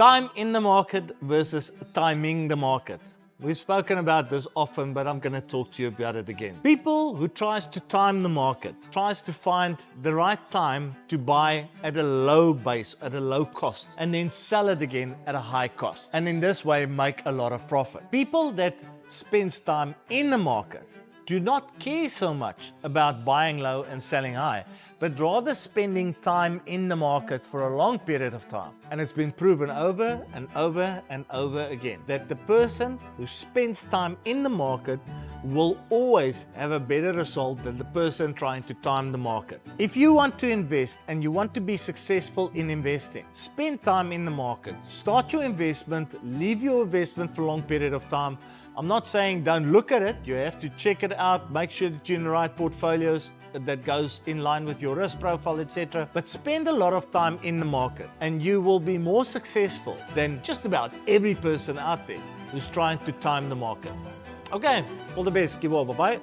Time in the market versus timing the market. We've spoken about this often, but I'm going to talk to you about it again. People who tries to time the market, tries to find the right time to buy at a low base, at a low cost, and then sell it again at a high cost. And in this way, make a lot of profit. People that spends time in the market do not care so much about buying low and selling high, but rather spending time in the market for a long period of time. And it's been proven over and over and over again that the person who spends time in the market will always have a better result than the person trying to time the market. If you want to invest and you want to be successful in investing, spend time in the market. Start your investment, leave your investment for a long period of time. I'm not saying don't look at it. You have to check it out, make sure that you're in the right portfolios that goes in line with your risk profile, etc. But spend a lot of time in the market and you will be more successful than just about every person out there who's trying to time the market. Okay, all the best. Give all. Bye-bye.